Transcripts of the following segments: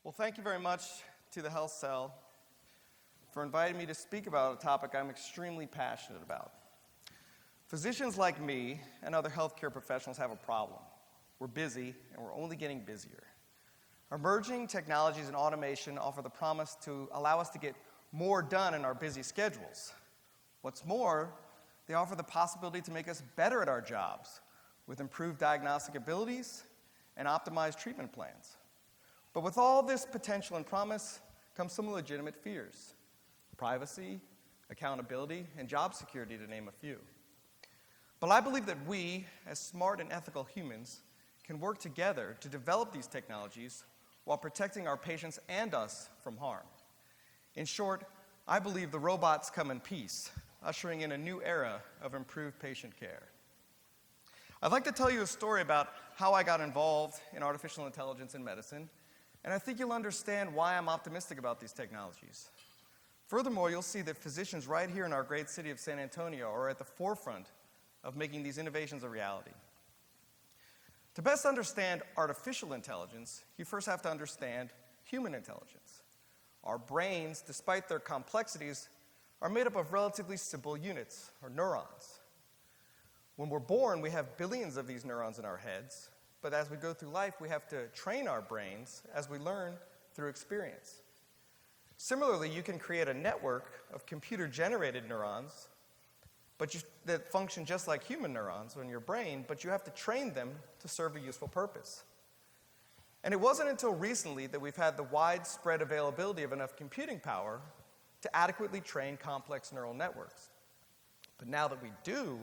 Well, thank you very much to the Health Cell for inviting me to speak about a topic I'm extremely passionate about. Physicians like me and other healthcare professionals have a problem. We're busy, and we're only getting busier. Emerging technologies and automation offer the promise to allow us to get more done in our busy schedules. What's more, they offer the possibility to make us better at our jobs with improved diagnostic abilities and optimized treatment plans. But with all this potential and promise comes some legitimate fears: privacy, accountability, and job security, to name a few. But I believe that we, as smart and ethical humans, can work together to develop these technologies while protecting our patients and us from harm. In short, I believe the robots come in peace, ushering in a new era of improved patient care. I'd like to tell you a story about how I got involved in artificial intelligence in medicine, and I think you'll understand why I'm optimistic about these technologies. Furthermore, you'll see that physicians right here in our great city of San Antonio are at the forefront of making these innovations a reality. To best understand artificial intelligence, you first have to understand human intelligence. Our brains, despite their complexities, are made up of relatively simple units, or neurons. When we're born, we have billions of these neurons in our heads, but as we go through life, we have to train our brains as we learn through experience. Similarly, you can create a network of computer-generated neurons that function just like human neurons in your brain, but you have to train them to serve a useful purpose. And it wasn't until recently that we've had the widespread availability of enough computing power to adequately train complex neural networks. But now that we do,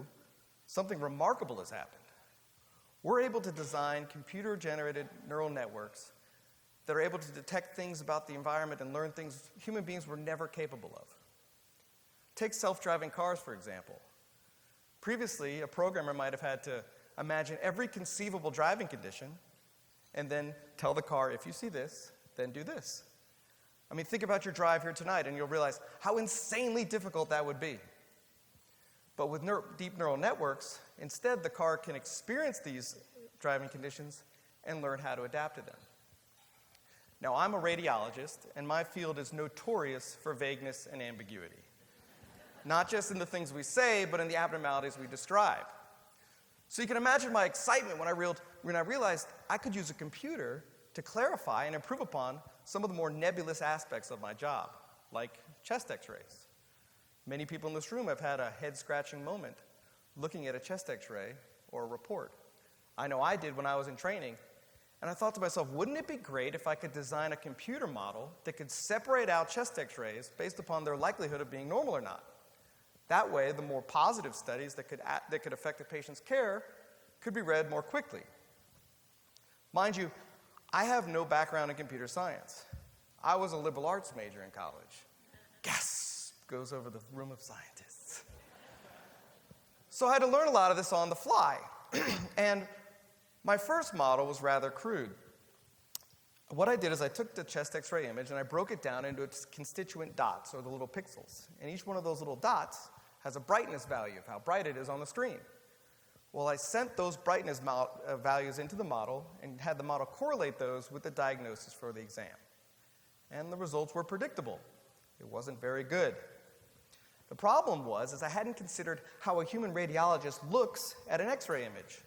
something remarkable has happened. We're able to design computer-generated neural networks that are able to detect things about the environment and learn things human beings were never capable of. Take self-driving cars, for example. Previously, a programmer might have had to imagine every conceivable driving condition and then tell the car, if you see this, then do this. I mean, think about your drive here tonight and you'll realize how insanely difficult that would be. But with deep neural networks, instead the car can experience these driving conditions and learn how to adapt to them. Now, I'm a radiologist, and my field is notorious for vagueness and ambiguity. Not just in the things we say, but in the abnormalities we describe. So you can imagine my excitement when I realized I could use a computer to clarify and improve upon some of the more nebulous aspects of my job, like chest x-rays. Many people in this room have had a head-scratching moment looking at a chest x-ray or a report. I know I did when I was in training, and I thought to myself, wouldn't it be great if I could design a computer model that could separate out chest x-rays based upon their likelihood of being normal or not? That way, the more positive studies that could affect a patient's care could be read more quickly. Mind you, I have no background in computer science. I was a liberal arts major in college. Gasp goes over the room of scientists. So I had to learn a lot of this on the fly. And my first model was rather crude. What I did is I took the chest x-ray image and I broke it down into its constituent dots, or the little pixels. And each one of those little dots has a brightness value of how bright it is on the screen. Well, I sent those brightness values into the model and had the model correlate those with the diagnosis for the exam. And the results were predictable. It wasn't very good. The problem was I hadn't considered how a human radiologist looks at an x-ray image.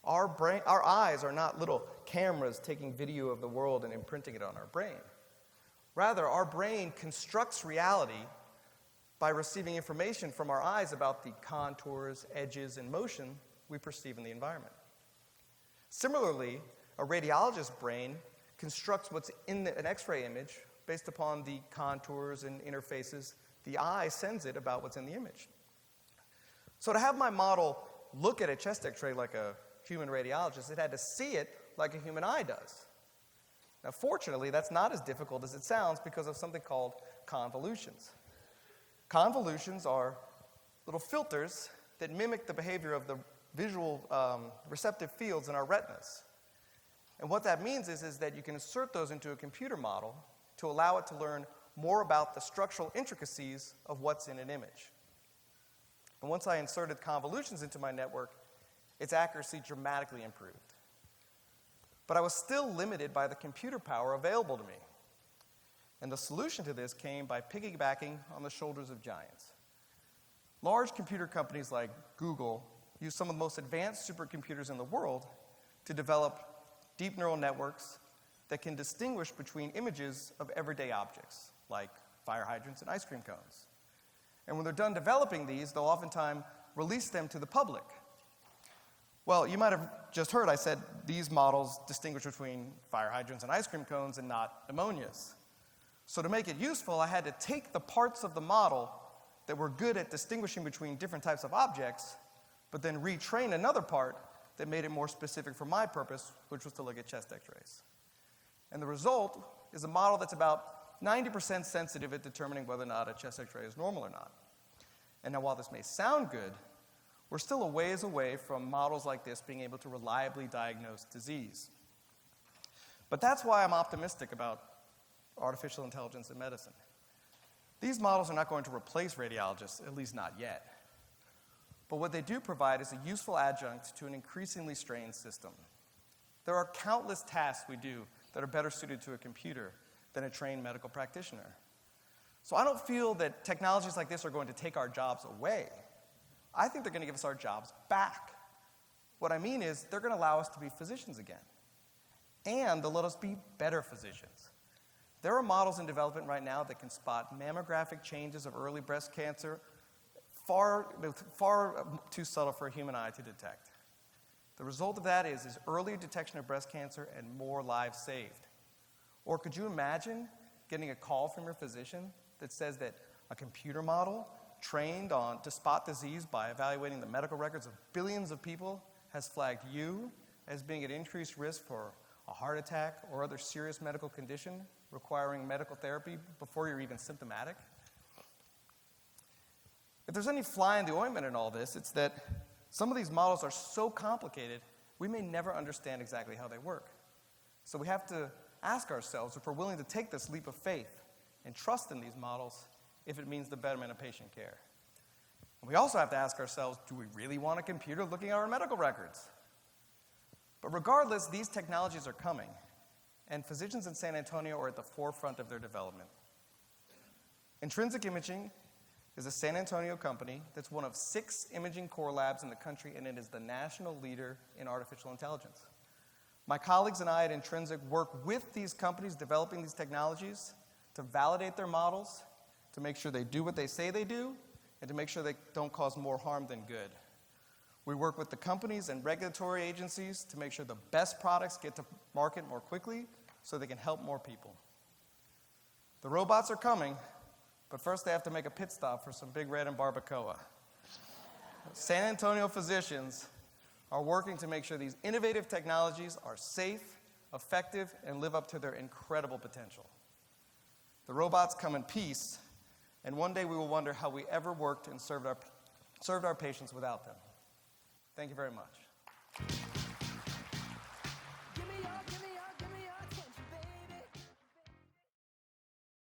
Our eyes are not little cameras taking video of the world and imprinting it on our brain. Rather, our brain constructs reality by receiving information from our eyes about the contours, edges, and motion we perceive in the environment. Similarly, a radiologist's brain constructs what's in an x-ray image based upon the contours and interfaces the eye sends it about what's in the image. So to have my model look at a chest x-ray like a human radiologist, it had to see it like a human eye does. Now, fortunately, that's not as difficult as it sounds because of something called convolutions. Convolutions are little filters that mimic the behavior of the visual receptive fields in our retinas. And what that means is that you can insert those into a computer model to allow it to learn more about the structural intricacies of what's in an image. And once I inserted convolutions into my network, its accuracy dramatically improved. but I was still limited by the computer power available to me. And the solution to this came by piggybacking on the shoulders of giants. Large computer companies like Google use some of the most advanced supercomputers in the world to develop deep neural networks that can distinguish between images of everyday objects, like fire hydrants and ice cream cones. And when they're done developing these, they'll oftentimes release them to the public. Well, you might have just heard I said these models distinguish between fire hydrants and ice cream cones and not pneumonias. So to make it useful, I had to take the parts of the model that were good at distinguishing between different types of objects, but then retrain another part that made it more specific for my purpose, which was to look at chest x-rays. And the result is a model that's about 90% sensitive at determining whether or not a chest x-ray is normal or not. And now while this may sound good, we're still a ways away from models like this being able to reliably diagnose disease. But that's why I'm optimistic about artificial intelligence in medicine. These models are not going to replace radiologists, at least not yet. But what they do provide is a useful adjunct to an increasingly strained system. There are countless tasks we do that are better suited to a computer than a trained medical practitioner. So I don't feel that technologies like this are going to take our jobs away. I think they're going to give us our jobs back. What I mean is they're going to allow us to be physicians again. And they'll let us be better physicians. There are models in development right now that can spot mammographic changes of early breast cancer far too subtle for a human eye to detect. The result of that is earlier detection of breast cancer and more lives saved. Or could you imagine getting a call from your physician that says that a computer model trained to spot disease by evaluating the medical records of billions of people has flagged you as being at increased risk for a heart attack or other serious medical condition requiring medical therapy before you're even symptomatic? If there's any fly in the ointment in all this, it's that some of these models are so complicated, we may never understand exactly how they work. So we have to ask ourselves if we're willing to take this leap of faith and trust in these models if it means the betterment of patient care. And we also have to ask ourselves, do we really want a computer looking at our medical records? But regardless, these technologies are coming, and physicians in San Antonio are at the forefront of their development. Intrinsic Imaging is a San Antonio company that's one of 6 imaging core labs in the country, and it is the national leader in artificial intelligence. My colleagues and I at Intrinsic work with these companies developing these technologies to validate their models, to make sure they do what they say they do, and to make sure they don't cause more harm than good. We work with the companies and regulatory agencies to make sure the best products get to market more quickly so they can help more people. The robots are coming, but first they have to make a pit stop for some Big Red and barbacoa. San Antonio physicians are working to make sure these innovative technologies are safe, effective, and live up to their incredible potential. The robots come in peace, and one day we will wonder how we ever worked and served our patients without them. Thank you very much. Give me